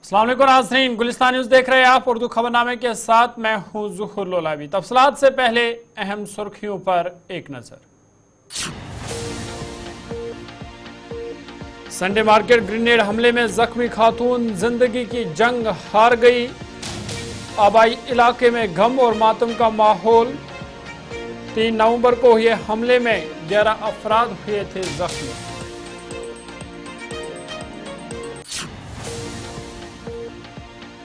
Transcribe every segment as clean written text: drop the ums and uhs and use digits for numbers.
अस्सलाम वालेकुम नाज़रीन, गुलिस्तान न्यूज़ देख रहे हैं आप। उर्दू खबरनामे के साथ मैं हूं ज़ुहर लोलावी। तफसीलात से पहले अहम सुर्खियों पर एक नज़र। संडे मार्केट ग्रेनेड हमले में जख्मी खातून, जिंदगी की जंग हार गई। आबाई इलाके में गम और मातम का माहौल। 3 नवंबर को हुए हमले में 11 अफराद हुए थे जख्मी।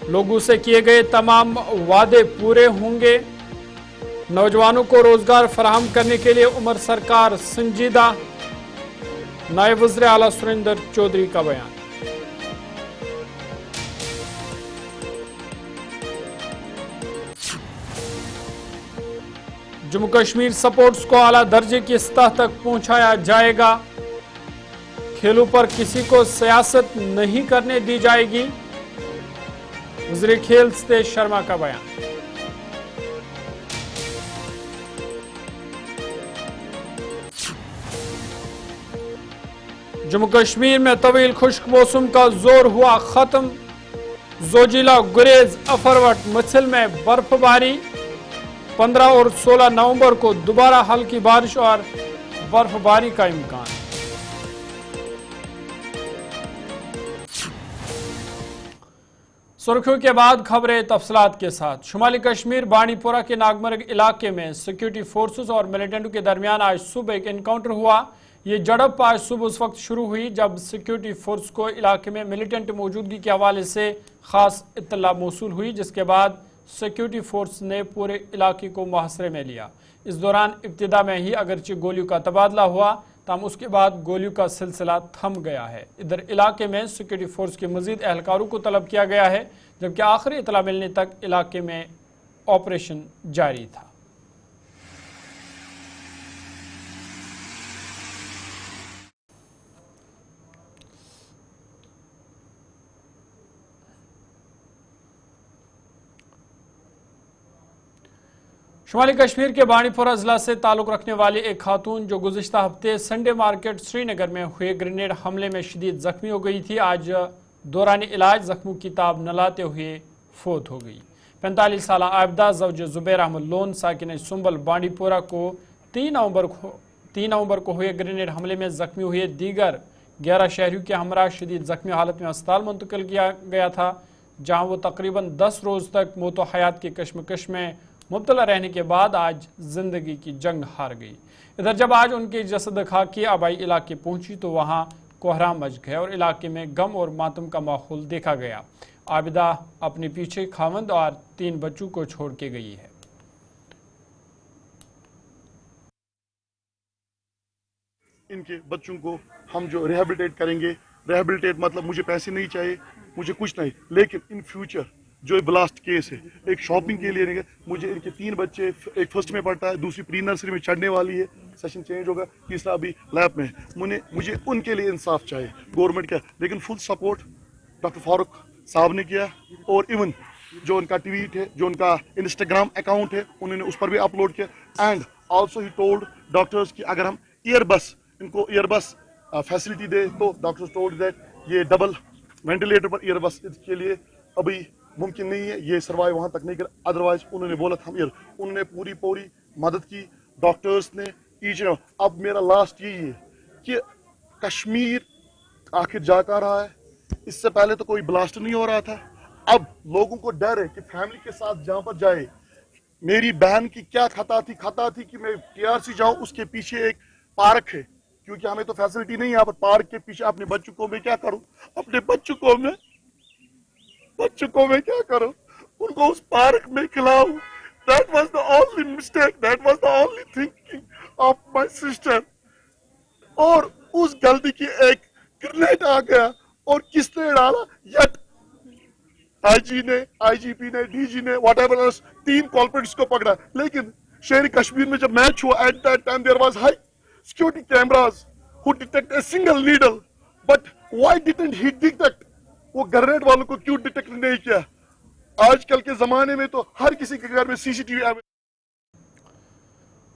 लोगों से किए गए तमाम वादे पूरे होंगे। नौजवानों को रोजगार फराहम करने के लिए उमर सरकार संजीदा। नायब वज़ीर आला सुरेंद्र चौधरी का बयान। जम्मू कश्मीर स्पोर्ट्स को आला दर्जे की सतह तक पहुंचाया जाएगा। खेलों पर किसी को सियासत नहीं करने दी जाएगी। वज़ीर खेल सतेज शर्मा का बयान। जम्मू कश्मीर में तवील खुश्क मौसम का जोर हुआ खत्म। जोजिला, गुरेज, अफरवट, मछिल में बर्फबारी। 15 और 16 नवंबर को दोबारा हल्की बारिश और बर्फबारी का इम्कान। सुर्खियों के बाद खबरें तफसीलात के साथ। शुमाली कश्मीर बांडीपोरा के नागमर्ग इलाके में सिक्योरिटी फोर्सेस और मिलिटेंटों के दरमियान आज सुबह एक एनकाउंटर हुआ। ये झड़प आज सुबह उस वक्त शुरू हुई जब सिक्योरिटी फोर्स को इलाके में मिलिटेंट मौजूदगी के हवाले से खास इत्तला मौसूल हुई, जिसके बाद सिक्योरिटी फोर्स ने पूरे इलाके को मुहासरे में लिया। इस दौरान इब्तिदा में ही अगरचे गोलियों का तबादला हुआ, तमाम उसके बाद गोलियों का सिलसिला थम गया है। इधर इलाके में सिक्योरिटी फोर्स के मजीद एहलकारों को तलब किया गया है, जबकि आखिरी इतला मिलने तक इलाके में ऑपरेशन जारी था। शुमाली कश्मीर के बांडीपोरा जिला से ताल्लुक रखने वाली एक खातून जो गुज़िश्ता हफ्ते संडे मार्केट श्रीनगर में हुए ग्रेनेड हमले में शदीद जख्मी हो गई थी, आज दौरान इलाज जख्मों की ताब न लाते हुए फोत हो गई। 45 साल आबिदा ज़ौज जुबैर अहमद लोन साकिन सुंबल बांडीपोरा को 3 नवंबर को हुए ग्रेनेड हमले में जख्मी हुए दीगर 11 शहरियों के हमरा शदीद जख्मी हालत में अस्पताल मुंतकिल किया गया था, जहाँ वो तकरीबन 10 रोज तक मौत व हयात की कश्मकश में मुब्तला रहने के बाद आज जिंदगी की जंग हार गई। इधर जब आज उनके जसद खाकी आबाई इलाके पहुंची तो वहां कोहराम मच गया और इलाके में गम और मातम का माहौल देखा गया। आबिदा अपने पीछे खावंद और 3 बच्चों को छोड़ के गई है। इनके बच्चों को हम जो रिहेबिलिटेट करेंगे, रिहेबिलिटेट मतलब मुझे पैसे नहीं चाहिए, मुझे कुछ नहीं, लेकिन इन फ्यूचर जो ब्लास्ट केस है, एक शॉपिंग के लिए नहीं, मुझे इनके 3 बच्चे, एक फर्स्ट में पढ़ता है, दूसरी प्री नर्सरी में चढ़ने वाली है, सेशन चेंज होगा, तीसरा अभी लैब में है। मुझे उनके लिए इंसाफ चाहिए गवर्नमेंट का। लेकिन फुल सपोर्ट डॉक्टर फारूक साहब ने किया, और इवन जो उनका ट्वीट है, जो उनका इंस्टाग्राम अकाउंट है, उन्होंने उस पर भी अपलोड किया। And also he told doctors कि अगर हम इनको ईयरबस फैसिलिटी दे तो डॉक्टर्स टोल्ड दैट ये डबल वेंटिलेटर पर ईयरबस के लिए अभी मुमकिन नहीं है, ये सर्वाइव वहां तक नहीं कर। अदरवाइज उन्होंने बोला था उन्होंने पूरी मदद की डॉक्टर्स ने। अब मेरा लास्ट यही है कि कश्मीर आखिर जा कर रहा है। इससे पहले तो कोई ब्लास्ट नहीं हो रहा था, अब लोगों को डर है कि फैमिली के साथ जहां पर जाए। मेरी बहन की क्या खता थी कि मैं TRC जाऊं, उसके पीछे एक पार्क है, क्योंकि हमें तो फैसिलिटी नहीं है यहाँ पर। पार्क के पीछे अपने बच्चों को मैं क्या करूं, अपने बच्चों को मैं क्या करूं, उनको उस पार्क में खिलाऊं। That was the only mistake, that was the only thinking of my sister। और उस गलती की एक ग्रेनेड आ गया, और किसने डाला? यट IG ने, IGP ने, DG ने, whatever else, 3 कॉल्प्रिट्स को पकड़ा। लेकिन शहरी कश्मीर में जब मैच हुआ, at that time there was high security cameras who detect a single needle, but why didn't he detect? वो ग्रेनेड वालों को क्यों डिटेक्ट नहीं किया? आजकल के जमाने में तो हर किसी के घर में CCTV।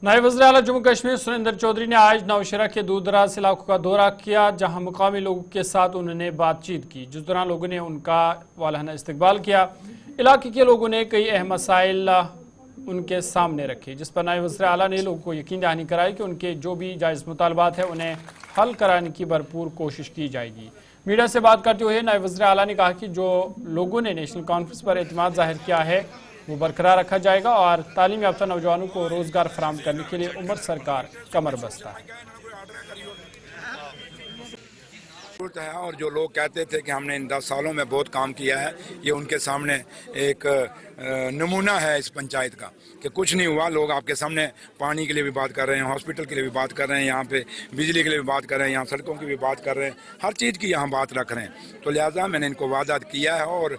नायब वज़ीर आला जम्मू कश्मीर सुरेंद्र चौधरी ने आज नौशहरा के दूर दराज इलाकों का दौरा किया, जहां मुकामी लोगों के साथ उन्होंने बातचीत की, जिस दौरान लोगों ने उनका वालहाना इस्तकबाल किया। इलाके के लोगों ने कई अहम मसाइल उनके सामने रखे, जिस पर नायब वज़ीर आला ने लोगों को यकीन दहानी कराई कि उनके जो भी जायज़ मुतालबात है उन्हें हल कराने की भरपूर कोशिश की जाएगी। मीडिया से बात करते हुए नायब वज़ीर आला ने कहा कि जो लोगों ने नेशनल कॉन्फ्रेंस पर एतमाद जाहिर किया है वो बरकरार रखा जाएगा और तालीम याफ्ता नौजवानों को रोजगार फराहम करने के लिए उमर सरकार कमर बस्ता है। और जो लोग कहते थे कि हमने इन 10 सालों में बहुत काम किया है, ये उनके सामने एक नमूना है इस पंचायत का कि कुछ नहीं हुआ। लोग आपके सामने पानी के लिए भी बात कर रहे हैं, हॉस्पिटल के लिए भी बात कर रहे हैं, यहाँ पे बिजली के लिए भी बात कर रहे हैं, यहाँ सड़कों की भी बात कर रहे हैं, हर चीज़ की यहाँ बात रख रहे हैं। तो लिहाजा मैंने इनको वादा किया है और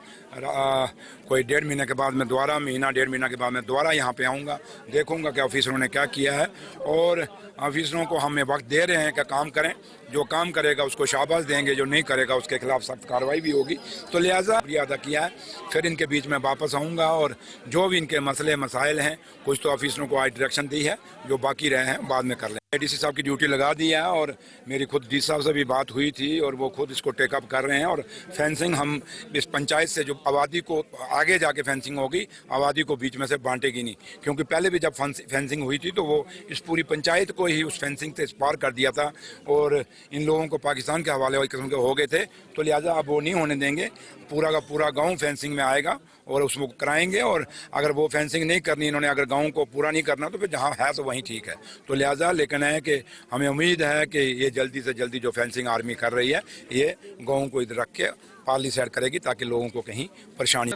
कोई 1.5 महीने के बाद मैं दोबारा 1.5 महीना के बाद मैं दोबारा यहाँ पे आऊँगा, देखूँगा कि ऑफिसरों ने क्या किया है और ऑफिसरों को हमें वक्त दे रहे हैं कि काम करें। जो काम करेगा उसको शाबाश देंगे, जो नहीं करेगा उसके खिलाफ सख्त कार्रवाई भी होगी। तो लिहाजा अदा किया है, फिर इनके बीच में वापस आऊँगा और जो भी इनके मसले मसाइल हैं, कुछ तो ऑफिसरों को आज डायरेक्शन दी है, जो बाकी रहे हैं बाद में कर लें। एडीसी साहब की ड्यूटी लगा दी है और मेरी खुद डी साहब से भी बात हुई थी और वो खुद इसको टेकअप कर रहे हैं। और फेंसिंग हम इस पंचायत से जो आबादी को आगे जाके फेंसिंग होगी, आबादी को बीच में से बांटेगी नहीं, क्योंकि पहले भी जब फेंसिंग हुई थी तो वो इस पूरी पंचायत को ही उस फेंसिंग से पार कर दिया था और इन लोगों को पाकिस्तान के हवाले वाली किस्म के हो गए थे। तो लिहाजा अब वो नहीं होने देंगे, पूरा का पूरा गाँव फेंसिंग में आएगा और उसको कराएंगे। और अगर वो फेंसिंग नहीं करनी, इन्होंने अगर गाँव को पूरा नहीं करना तो फिर जहाँ है तो वहीं ठीक है। तो लिहाजा लेकिन है कि हमें उम्मीद है कि ये जल्दी से जल्दी जो फेंसिंग आर्मी कर रही है ये गाँव को इधर रख के पाली साइड करेगी ताकि लोगों को कहीं परेशानी।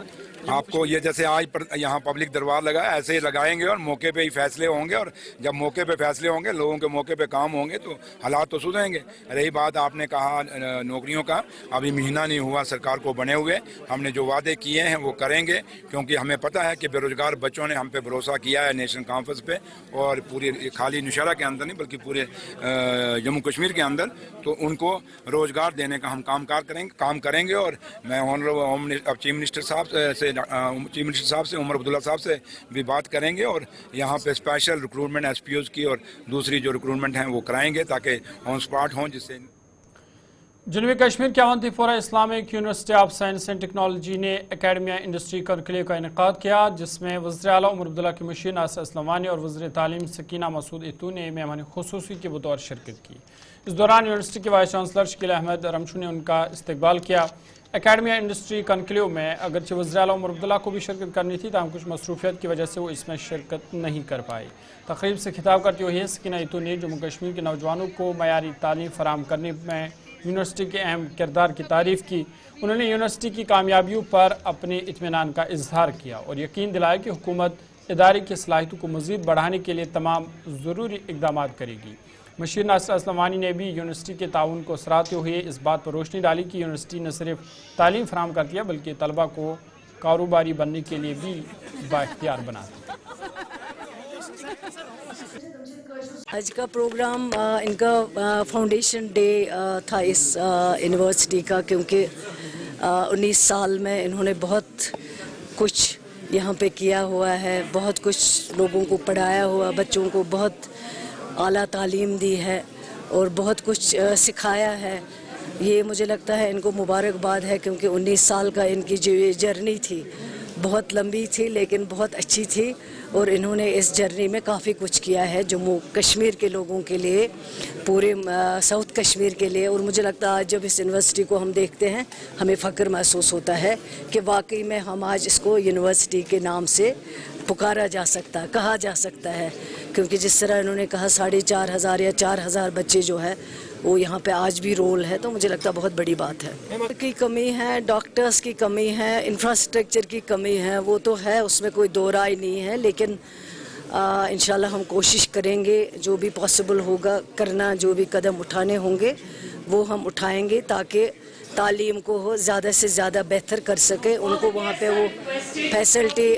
आपको ये जैसे आज यहाँ पब्लिक दरबार लगा है, ऐसे ही लगाएंगे और मौके पे ही फैसले होंगे और जब मौके पे फैसले होंगे, लोगों के मौके पे काम होंगे तो हालात तो सुधरेंगे। रही बात आपने कहा नौकरियों का, अभी महीना नहीं हुआ सरकार को बने हुए, हमने जो वादे किए हैं वो करेंगे, क्योंकि हमें पता है कि बेरोजगार बच्चों ने हम पे भरोसा किया है नेशनल कॉन्फ्रेंस पे और पूरे खाली नौशहरा के अंदर नहीं बल्कि पूरे जम्मू कश्मीर के अंदर, तो उनको रोजगार देने का हम काम करेंगे। और मैं ऑनरेबल चीफ मिनिस्टर साहब से उमर अब्दुल्ला साहब से भी बात करेंगे और यहाँ पे स्पेशल रिक्रूटमेंट एसपीओज की और दूसरी जो रिक्रूटमेंट हैं वो कराएंगे ताकि ऑन स्पॉट हों, जिससे जनूबी कश्मीर के Awantipora Islamic university of science and technology ने एकेडमिया इंडस्ट्री कॉन्क्लेव का इनेकाद किया, जिसमें वज़ीर आला उमर अब्दुल्ला की मुशीर नासिर असलमानी और वज़ीर तालीम सकीना मसूद इतू ने मेहमान खुसूसी के बतौर शिरकत की। इस दौरान यूनिवर्सिटी के वाइस चांसलर शकील अहमद रमशू ने उनका इस्तकबाल किया। एकेडमिया इंडस्ट्री कॉन्क्लेव में अगरचे वज़ीर आला उमर अब्दुल्ला को भी शिरकत करनी थी, ताहम कुछ मसरूफियत की वजह से वो इसमें शिरकत नहीं कर पाए। तकरीब से खिताब करते हुए सकीना इतू ने जम्मू कश्मीर के नौजवानों को मयारी तालीम फराहम करने में यूनिवर्सिटी के अहम किरदार की तारीफ़ की। उन्होंने यूनिवर्सिटी की कामयाबियों पर अपने इत्मीनान का इजहार किया और यकीन दिलाया कि हुकूमत इदारे की सलाहियतों को मज़ीद बढ़ाने के लिए तमाम ज़रूरी इक़दाम करेगी। मुशीर नासिर असलमानी ने भी यूनिवर्सिटी के ताउन को सराहते हुए इस बात पर रोशनी डाली कि यूनिवर्सिटी न सिर्फ तालीम फराहम करती है बल्कि तलबा को कारोबारी बनने के लिए भी बाइख्तियार बनाती है। आज का प्रोग्राम इनका फाउंडेशन डे था इस यूनिवर्सिटी का, क्योंकि 19 साल में इन्होंने बहुत कुछ यहाँ पे किया हुआ है, बहुत कुछ लोगों को पढ़ाया हुआ, बच्चों को बहुत आला तालीम दी है और बहुत कुछ सिखाया है। ये मुझे लगता है इनको मुबारकबाद है, क्योंकि 19 साल का इनकी जो ये जर्नी थी बहुत लंबी थी लेकिन बहुत अच्छी थी और इन्होंने इस जर्नी में काफ़ी कुछ किया है जम्मू कश्मीर के लोगों के लिए, पूरे साउथ कश्मीर के लिए। और मुझे लगता है आज जब इस यूनिवर्सिटी को हम देखते हैं हमें फ़ख्र महसूस होता है कि वाकई में हम आज इसको यूनिवर्सिटी के नाम से पुकारा जा सकता है, कहा जा सकता है, क्योंकि जिस तरह इन्होंने कहा 4,500 या 4,000 बच्चे जो है वो यहाँ पे आज भी रोल है, तो मुझे लगता है बहुत बड़ी बात है। की कमी है, डॉक्टर्स की कमी है, इंफ्रास्ट्रक्चर की कमी है, वो तो है, उसमें कोई दो राय नहीं है, लेकिन इंशाल्लाह हम कोशिश करेंगे जो भी पॉसिबल होगा करना, जो भी कदम उठाने होंगे वो हम उठाएंगे ताकि तालीम को ज़्यादा से ज़्यादा बेहतर कर सके, उनको वहाँ पे वो फैसिलिटी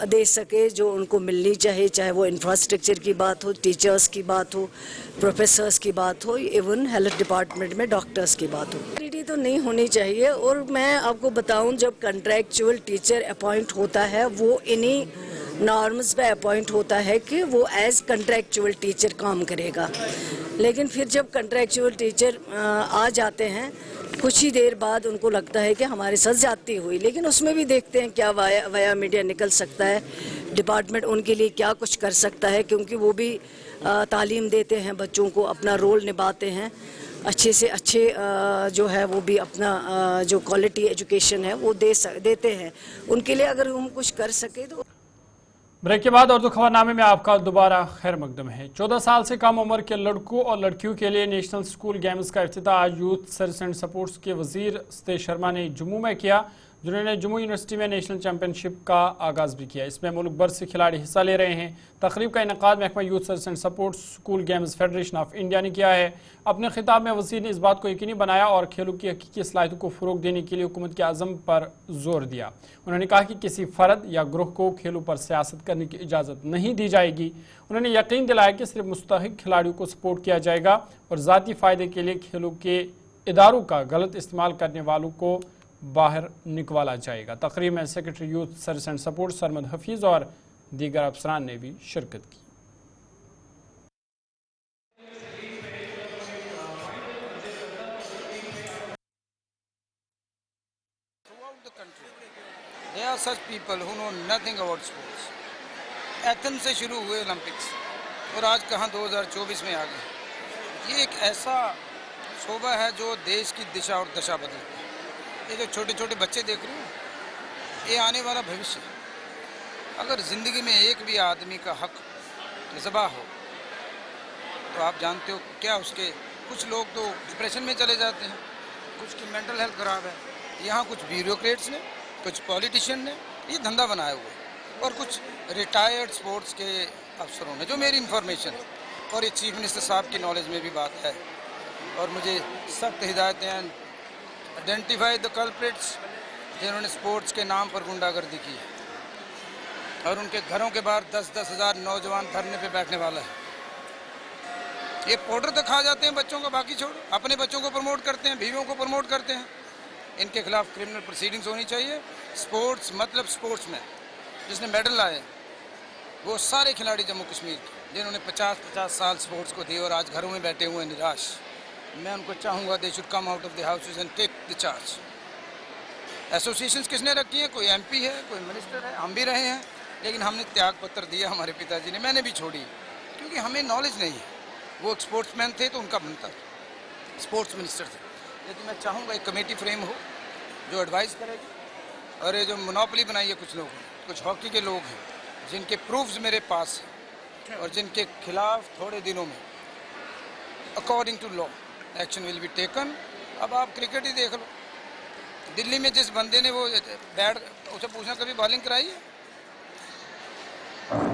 दे सके जो उनको मिलनी चाहिए, चाहे वो इंफ्रास्ट्रक्चर की बात हो, टीचर्स की बात हो, प्रोफेसर्स की बात हो, इवन हेल्थ डिपार्टमेंट में डॉक्टर्स की बात हो। क्वालिटी तो नहीं होनी चाहिए। और मैं आपको बताऊं, जब कॉन्ट्रैक्चुअल टीचर अपॉइंट होता है वो इन्हीं नॉर्म्स पे अपॉइंट होता है कि वो एज कंट्रैक्चुअल टीचर काम करेगा, लेकिन फिर जब कंट्रैक्चुअल टीचर आ जाते हैं कुछ ही देर बाद उनको लगता है कि हमारे साथ ज्यादती हुई, लेकिन उसमें भी देखते हैं क्या वाया मीडिया निकल सकता है, डिपार्टमेंट उनके लिए क्या कुछ कर सकता है, क्योंकि वो भी तालीम देते हैं बच्चों को, अपना रोल निभाते हैं अच्छे से अच्छे, जो है वो भी अपना जो क्वालिटी एजुकेशन है वो देते हैं। उनके लिए अगर हम कुछ कर सके तो। ब्रेक के बाद उर्दू खबरनामे में आपका दोबारा खैर मकदम है। 14 साल से कम उम्र के लड़कों और लड़कियों के लिए नेशनल स्कूल गेम्स का इफ्तिताह आज यूथ सर्विस एंड सपोर्ट्स के वजीर सतेश शर्मा ने जम्मू में किया, जिन्होंने जम्मू यूनिवर्सिटी में नेशनल चैंपियनशिप का आगाज़ भी किया। इसमें मुल्क भर से खिलाड़ी हिस्सा ले रहे हैं। तकरीब का इनेकाद महकमा youth service and supports school games federation of India ने किया है। अपने खिताब में वज़ीर ने इस बात को यकीनी बनाया और खेलों की हकीकी सलाहियतों को फ़रोग देने के लिए हुकूमत के आज़म पर जोर दिया। उन्होंने कहा कि किसी फ़र्द या ग्रुह को खेलों पर सियासत करने की इजाज़त नहीं दी जाएगी। उन्होंने यकीन दिलाया कि सिर्फ मुस्तहिक खिलाड़ियों को सपोर्ट किया जाएगा और ज़ाती फ़ायदे के लिए खेलों के इदारों का गलत इस्तेमाल करने वालों को बाहर निकवाला जाएगा। तकरीब में secretary youth service and support Sarmad Hafeez और दीगर अफसरान ने भी शिरकत की। There are such people who know nothing about sports. Athens से शुरू हुए ओलंपिक्स और आज कहाँ 2024 में आ गए। ये एक ऐसा शोबा है जो देश की दिशा और दशा बदलता है। ये जो छोटे छोटे बच्चे देख रहे हो, ये आने वाला भविष्य है। अगर ज़िंदगी में एक भी आदमी का हक ज़बा हो तो आप जानते हो क्या उसके, कुछ लोग तो डिप्रेशन में चले जाते हैं, कुछ की मेंटल हेल्थ ख़राब है। यहाँ कुछ ब्यूरोक्रेट्स ने, कुछ पॉलिटिशियन ने ये धंधा बनाया हुआ है और कुछ रिटायर्ड स्पोर्ट्स के अफसरों ने, जो मेरी इन्फॉर्मेशन है, और ये चीफ मिनिस्टर साहब की नॉलेज में भी बात है और मुझे सख्त हिदायतें हैं, आइडेंटिफाई द कल्प्रिट्स जिन्होंने स्पोर्ट्स के नाम पर गुंडागर्दी की है और उनके घरों के बाहर 10-10 हज़ार नौजवान धरने पे बैठने वाला है। ये पाउडर तक खा जाते हैं बच्चों का, बाकी छोड़ो, अपने बच्चों को प्रमोट करते हैं, बीवियों को प्रमोट करते हैं। इनके खिलाफ क्रिमिनल प्रोसीडिंग्स होनी चाहिए। स्पोर्ट्स मतलब स्पोर्ट्स में जिसने मेडल लाए वो सारे खिलाड़ी जम्मू कश्मीर के, जिन्होंने 50-50 साल स्पोर्ट्स को दिए और आज घरों में बैठे हुए निराश, मैं उनको चाहूँगा they should come out of the houses and take the charge. Associations किसने रखी है? कोई एमपी है, कोई मिनिस्टर है, हम भी रहे हैं, लेकिन हमने त्याग पत्र दिया, हमारे पिताजी ने, मैंने भी छोड़ी, क्योंकि हमें नॉलेज नहीं है। वो एक स्पोर्ट्समैन थे तो उनका बनता, स्पोर्ट्स मिनिस्टर थे, लेकिन मैं चाहूँगा एक कमेटी फ्रेम हो जो एडवाइस करेगी। और ये जो मोनोपोली बनाई है कुछ लोगों ने, कुछ हॉकी के लोग हैं जिनके प्रूफ्स मेरे पास हैं और जिनके खिलाफ थोड़े दिनों में according to law action will be taken. अब आप क्रिकेट ही देख लो, दिल्ली में जिस बंदे ने वो बैट, उसे पूछना कभी बॉलिंग कराई है?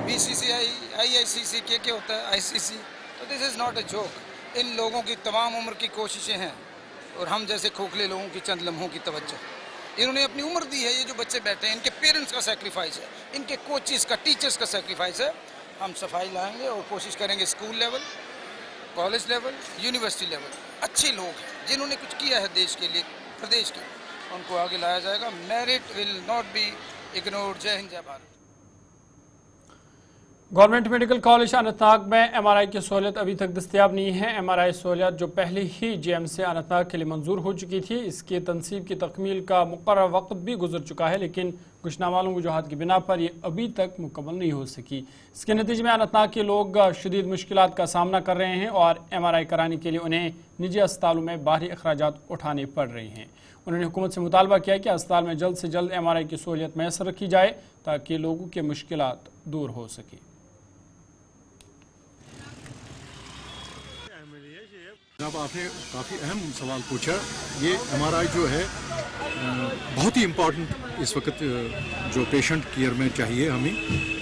बीसीसीआई, आईआईसीसी क्या होता है, आईसीसी, तो this is not a joke. इन लोगों की तमाम उम्र की कोशिशें हैं और हम जैसे खोखले लोगों की चंद लम्हों की तवज्जो। इन्होंने अपनी उम्र दी है, ये जो बच्चे बैठे हैं, इनके पेरेंट्स का सेक्रीफाइस है, इनके कोचेस का, टीचर्स का सेक्रीफाइस है। हम सफाई लाएंगे और कोशिश करेंगे school level, college level, university level, अच्छे लोग हैं जिन्होंने कुछ किया है देश के लिए, प्रदेश के, उनको आगे लाया जाएगा। Merit will not be ignored. जय हिंद, जय Bharat. Government medical college Anantnag में एमआरआई की सहूलियत अभी तक दस्तयाब नहीं है। एमआरआई सहूलियत जो पहले ही जेएम से अनंतनाग के लिए मंजूर हो चुकी थी, इसकी तनसीब की तकमील का मुकर्रर वक्त भी गुजर चुका है, लेकिन कुछ नामालूम वजूहात की बिना पर यह अभी तक मुकम्मल नहीं हो सकी। इसके नतीजे में अनंतनाग के लोग शदीद मुश्किलात का सामना कर रहे हैं और एमआरआई कराने के लिए उन्हें निजी अस्पतालों में बाहरी अखराजात उठाने पड़ रहे हैं। उन्होंने हुकूमत से मुतालबा किया कि अस्पताल में जल्द से जल्द एमआरआई की सहूलियत मैसर रखी जाए ताकि लोगों के मुश्किलात दूर हो सके। जनाब, आपने काफ़ी अहम सवाल पूछा। ये एमआरआई जो है बहुत ही इम्पॉर्टेंट इस वक्त जो पेशेंट केयर में चाहिए हमें।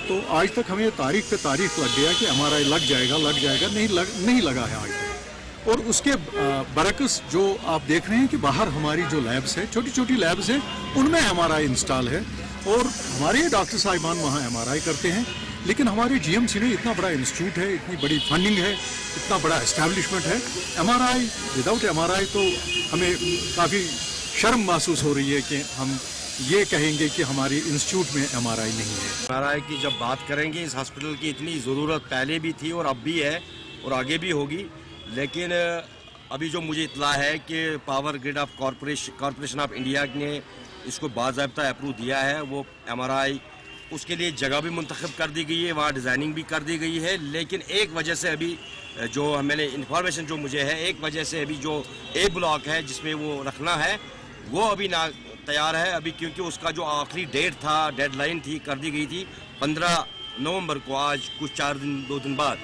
तो आज तक हमें तारीख पे तारीख लग गया कि एमआरआई लग जाएगा, नहीं लगा है आज तक। और उसके बरक्स जो आप देख रहे हैं कि बाहर हमारी जो लैब्स है, छोटी छोटी लैब्स हैं, उनमें एमआरआई इंस्टॉल है और हमारे डॉक्टर साहिबान वहाँ एमआरआई करते हैं। लेकिन हमारे जीएमसी में इतना बड़ा इंस्टीट्यूट है, इतनी बड़ी फंडिंग है, इतना बड़ा एस्टैब्लिशमेंट है, एमआरआई, विदाउट एमआरआई तो हमें काफ़ी शर्म महसूस हो रही है कि हम ये कहेंगे कि हमारे इंस्टीट्यूट में MRI नहीं है। MRI की जब बात करेंगे, इस हॉस्पिटल की इतनी ज़रूरत पहले भी थी और अब भी है और आगे भी होगी, लेकिन अभी जो मुझे इत्तला है कि power grid of corporation of India ने इसको बाज़ाब्ता अप्रूव दिया है, वो MRI उसके लिए जगह भी मुंतखब कर दी गई है, वहाँ डिज़ाइनिंग भी कर दी गई है, लेकिन एक वजह से अभी जो मैंने इन्फॉर्मेशन जो मुझे है, एक वजह से अभी जो A ब्लॉक है जिसमें वो रखना है वो अभी ना तैयार है अभी, क्योंकि उसका जो आखिरी डेट था, डेडलाइन थी, कर दी गई थी 15 नवंबर को, आज कुछ 2 दिन बाद।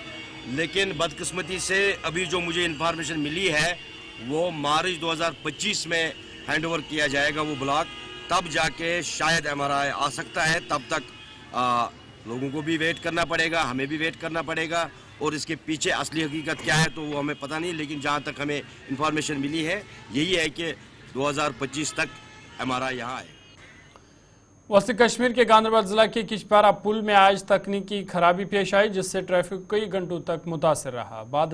लेकिन बदकिस्मती से अभी जो मुझे इन्फॉर्मेशन मिली है वो मार्च 2025 में हैंड ओवर किया जाएगा वो ब्लॉक, तब जाके शायद MRI आ सकता है। तब तक लोगों को भी वेट करना पड़ेगा, हमें भी वेट करना पड़ेगा, और इसके पीछे असली हकीकत क्या है तो वो हमें पता नहीं, लेकिन जहाँ तक हमें इन्फॉर्मेशन मिली है यही है कि 2025 तक MRI यहाँ है। वस्ती कश्मीर के गांधरबल जिला के किशपारा पुल में आज तकनीकी खराबी पेश आई, जिससे ट्रैफिक कई घंटों तक मुतासर रहा। बाद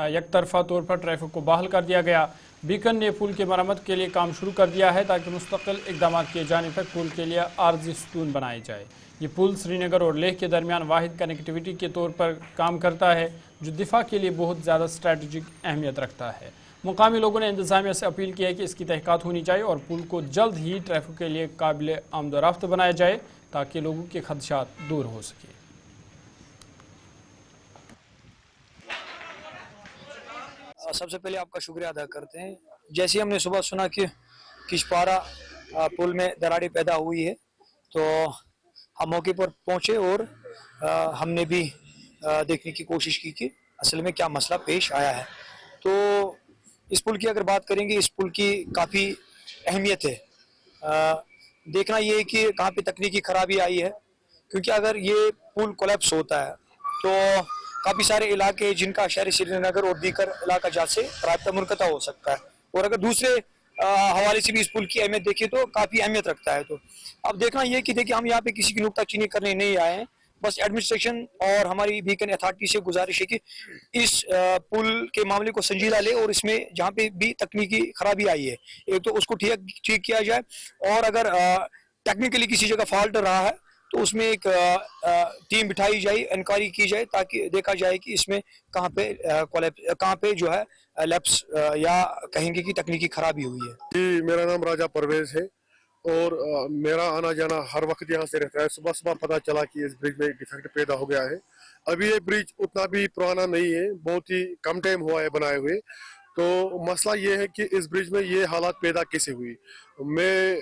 एक तरफा तौर पर ट्रैफिक को बहाल कर दिया गया। बीकन ने पुल की मरम्मत के लिए काम शुरू कर दिया है ताकि मुस्तकिल इकदाम किए जाने तक पुल के लिए आर्जी सतून बनाए जाए। ये पुल श्रीनगर और लेह के दरमियान वाहिद कनेक्टिविटी के तौर पर काम करता है, जो दिफा के लिए बहुत ज़्यादा स्ट्रेटजिक अहमियत रखता है। मुकामी लोगों ने इंतजामिया से अपील की है कि इसकी तहकीकात होनी चाहिए और पुल को जल्द ही ट्रैफिक के लिए काबिल आमदोरफ्त बनाया जाए ताकि लोगों के खदशात दूर हो सके। सबसे पहले आपका शुक्रिया अदा करते हैं। जैसे हमने सुबह सुना कि किशपारा पुल में दरारें पैदा हुई है, तो हम मौके पर पहुंचे और हमने भी देखने की कोशिश की कि असल में क्या मसला पेश आया है। तो इस पुल की अगर बात करेंगे, इस पुल की काफ़ी अहमियत है। देखना ये है कि कहाँ पे तकनीकी खराबी आई है, क्योंकि अगर ये पुल कोलैप्स होता है तो काफ़ी सारे इलाके जिनका शहर श्रीनगर और दीकर इलाका जहाँ से राब्ता मुनक़ता हो सकता है, और अगर दूसरे हवाले से भी इस पुल की अहमियत देखें तो काफ़ी अहमियत रखता है। तो अब देखना ये कि देखिए, हम यहाँ पे किसी की नुक्ताचीनी करने नहीं आए हैं, बस एडमिनिस्ट्रेशन और हमारी बीकन अथॉरिटी से गुजारिश है कि इस पुल के मामले को संजीदा ले और इसमें जहाँ पे भी तकनीकी खराबी आई है, एक तो उसको ठीक किया जाए, और अगर टेक्निकली किसी जगह फॉल्ट रहा है तो उसमें एक टीम बिठाई जाए, इंक्वायरी की जाए, ताकि देखा जाए कि इसमें कहाँ पे जो है लैप्स या कहेंगे कि तकनीकी खराबी हुई है। जी, मेरा नाम राजा परवेज है और मेरा आना जाना हर वक्त यहाँ से रहता है। सुबह सुबह पता चला कि इस ब्रिज में डिफेक्ट पैदा हो गया है। अभी ये ब्रिज उतना भी पुराना नहीं है, बहुत ही कम टाइम हुआ है बनाए हुए। तो मसला ये है कि इस ब्रिज में ये हालात पैदा कैसे हुई। मैं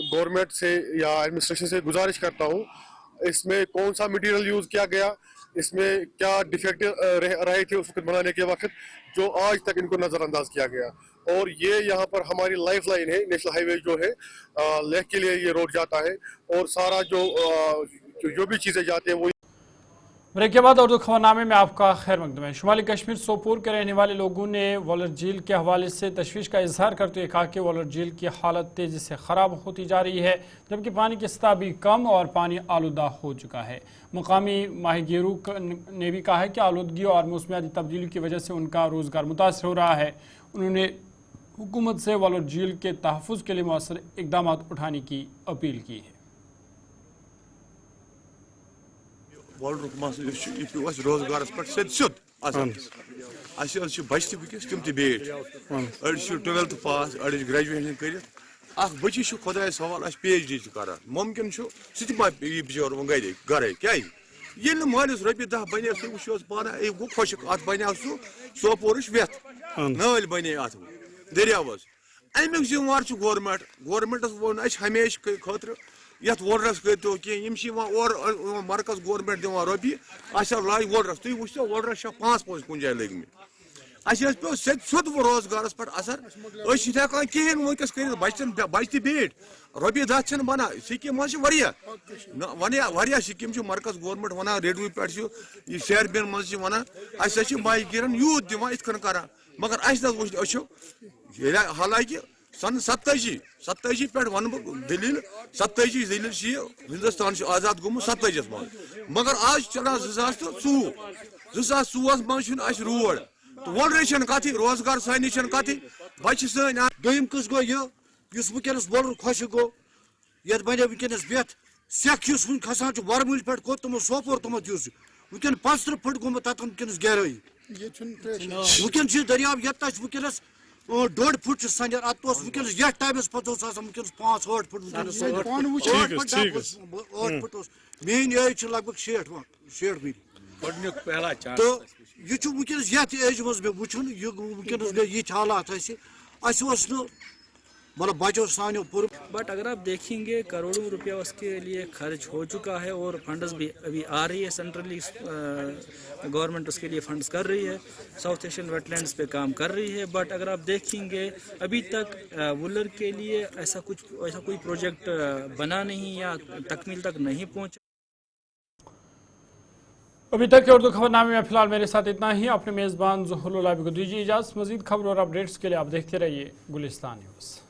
गवर्नमेंट से या एडमिनिस्ट्रेशन से गुजारिश करता हूँ, इसमें कौन सा मटेरियल यूज़ किया गया, इसमें क्या डिफेक्ट रहे थे उस वक्त बनाने के वक्त, जो आज तक इनको नज़रअंदाज किया गया। और ये यहाँ पर हमारी लाइफ लाइन है, नेशनल हाईवे जो है लेह के लिए ये रोड जाता है, और सारा जो भी चीज़ें जाती हैं वो। ब्रेक के बाद उर्दू खबरनामे में आपका खैर मकदम है। शुमाली कश्मीर सोपोर के रहने वाले लोगों ने वॉलर झील के हवाले से तशवीश का इजहार करते हुए कहा कि वॉलर झील की हालत तेज़ी से ख़राब होती जा रही है, जबकि पानी की सतह भी कम और पानी आलूदा हो चुका है। मुकामी माहीगीरों ने भी कहा है कि आलूदगी और मौसमियाती तब्दीली की वजह से उनका रोज़गार मुतासर हो रहा है। उन्होंने हुकूमत से वॉलर झील के तहफ़्फ़ुज़ के लिए मौसर इक़दाम उठाने की अपील की है। रोजगार पे सिद बच्चे वस तम बेट अड़ 12th पास अड़ ग्रेजुएशन कर बच्चे खुदा सवाल PhD कर मुमकिन सह बिचार वो गर क्या मालिस रोपये 10 बने सह पाना गो खुश अत बने सोपोर वेथ नाल बने अत दरियावस अमुक जिम्मेवार गवर्नमेंटस वोन हमेशा खतर यथ वोलरस करो कह मरकज गवर्नमेंट दिवान रोपये लाज वोलरस तुम वो वोलरस 5 कुन जाए लगे पे सोद रोजगार पे असर हेकान कहें वनकस कर बच्चे बेट रोपये 10 बना सिक्किम वन सिक्किम मरकज गवर्नमेंट वन रेडवी पे शहरबन मज वन माहीगीरन यूत दिवान इत कर, मगर हालांकि सन 87 पे वन दलील 87 दलील हिंदुस्तान आजाद गुम 87 मज, मगर आज चलान 2024 मज रोड तो वोलर कथ रोजगार सन कथ बच्चे सन। दोम कस गो यह वनस वोलर खुश गो ये बने वनस बेत सेख वन खसान वरमुल पे कोत तमो सोपोर तमो वन 50 फुट गोमुत तक वनस गहराई वन दरियाव ये वनस 1.5 फुट संजर अत वनस ये टाइम पे 5-8 फुट 8 फुट मेन एज लगभग 60 मील तो यह वनस ये एज मज मे वुन वनस गई ये हालात मतलब बचो सानो पूर्व। बट अगर आप देखेंगे करोड़ों रुपया उसके लिए खर्च हो चुका है और फंड्स भी अभी आ रही है, सेंट्रली गवर्नमेंट उसके लिए फंड्स कर रही है, साउथ एशियन वेटलैंड्स पे काम कर रही है। बट अगर आप देखेंगे अभी तक वुलर के लिए ऐसा कोई प्रोजेक्ट बना नहीं या तकमील तक नहीं पहुंचा। अभी तक के उर्दू खबरनामे में फिलहाल मेरे साथ इतना ही। अपने मेज़बान ज़ुहुरुल आबिद को दीजिए इजाज़त। मज़ीद खबर और अपडेट्स के लिए आप देखते रहिए गुलिस्तान न्यूज़।